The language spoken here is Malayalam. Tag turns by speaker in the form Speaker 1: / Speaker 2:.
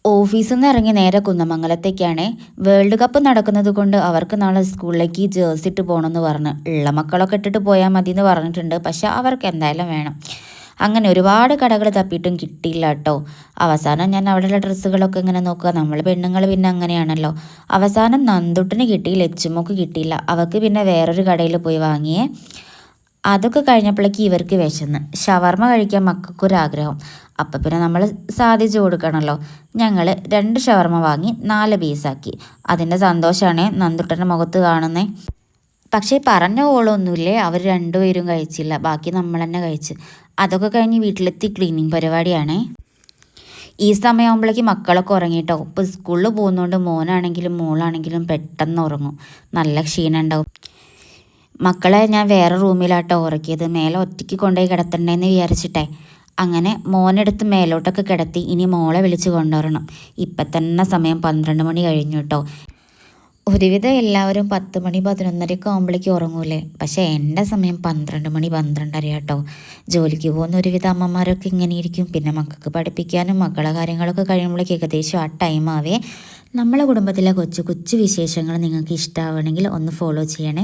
Speaker 1: ഓഫീസിൽ നിന്ന് ഇറങ്ങി നേരെ കുന്നമംഗലത്തേക്കാണ്. വേൾഡ് കപ്പ് നടക്കുന്നത് കൊണ്ട് അവർക്ക് നാളെ സ്കൂളിലേക്ക് ജേഴ്സി ഇട്ട് പോകണമെന്ന് പറഞ്ഞ് ഉള്ള മക്കളൊക്കെ ഇട്ടിട്ട് പോയാൽ മതി എന്ന് പറഞ്ഞിട്ടുണ്ട്. പക്ഷെ അവർക്ക് എന്തായാലും വേണം. അങ്ങനെ ഒരുപാട് കടകൾ തപ്പിയിട്ടും കിട്ടിയില്ല കേട്ടോ. അവസാനം ഞാൻ അവിടെയുള്ള ഡ്രസ്സുകളൊക്കെ ഇങ്ങനെ നോക്കുക. നമ്മൾ പെണ്ണുങ്ങൾ പിന്നെ അങ്ങനെയാണല്ലോ. അവസാനം നന്ദുട്ടിന് കിട്ടി, ലച്ചുമോക്ക് കിട്ടിയില്ല. അവർക്ക് പിന്നെ വേറൊരു കടയിൽ പോയി വാങ്ങിയേ. അതൊക്കെ കഴിഞ്ഞപ്പോഴേക്ക് ഇവർക്ക് വിശന്ന് ഷവർമ്മ കഴിക്കാൻ മക്കൾക്കൊരാഗ്രഹം. അപ്പം പിന്നെ നമ്മൾ സാധിച്ചു കൊടുക്കണമല്ലോ. ഞങ്ങൾ 2 ഷവർമ്മ വാങ്ങി 4 പീസാക്കി. അതിൻ്റെ സന്തോഷമാണ് നന്ദുട്ടൻ്റെ മുഖത്ത് കാണുന്നത്. പക്ഷേ പറഞ്ഞ ഓളൊന്നുമില്ലേ, അവർ രണ്ടുപേരും കഴിച്ചില്ല. ബാക്കി നമ്മൾ തന്നെ കഴിച്ച്. അതൊക്കെ കഴിഞ്ഞ് വീട്ടിലെത്തി ക്ലീനിങ് പരിപാടിയാണ്. ഈ സമയമാകുമ്പോഴേക്ക് മക്കളൊക്കെ ഉറങ്ങിയിട്ടോ. ഇപ്പോൾ സ്കൂളിൽ പോകുന്നതുകൊണ്ട് മോനാണെങ്കിലും മോളാണെങ്കിലും പെട്ടെന്ന് ഉറങ്ങും. നല്ല ക്ഷീണം ഉണ്ടാവും. മക്കളെ ഞാൻ വേറെ റൂമിലാട്ടോ ഉറക്കിയത്. മേലെ ഒറ്റയ്ക്ക് കൊണ്ടുപോയി കിടത്തണ്ടേന്ന് വിചാരിച്ചിട്ടേ. അങ്ങനെ മോനെടുത്ത് മേലോട്ടൊക്കെ കിടത്തി. ഇനി മോളെ വിളിച്ച് കൊണ്ടുവരണം. ഇപ്പം തന്നെ സമയം 12 മണി കഴിഞ്ഞു കേട്ടോ. ഒരുവിധം എല്ലാവരും 10 മണി 11:30 ആകുമ്പോഴേക്കും ഉറങ്ങൂലേ. പക്ഷേ എൻ്റെ സമയം 12 മണി 12:30 കേട്ടോ. ജോലിക്ക് പോകുന്ന ഒരുവിധ അമ്മമാരൊക്കെ ഇങ്ങനെ ഇരിക്കും. പിന്നെ മക്കൾക്ക് പഠിപ്പിക്കാനും മക്കളെ കാര്യങ്ങളൊക്കെ കഴിയുമ്പോഴേക്ക് ഏകദേശം ആ ടൈം ആവേ. നമ്മളെ കുടുംബത്തിലെ കൊച്ചു കൊച്ചു വിശേഷങ്ങൾ നിങ്ങൾക്ക് ഇഷ്ടമാവണമെങ്കിൽ ഒന്ന് ഫോളോ ചെയ്യണേ.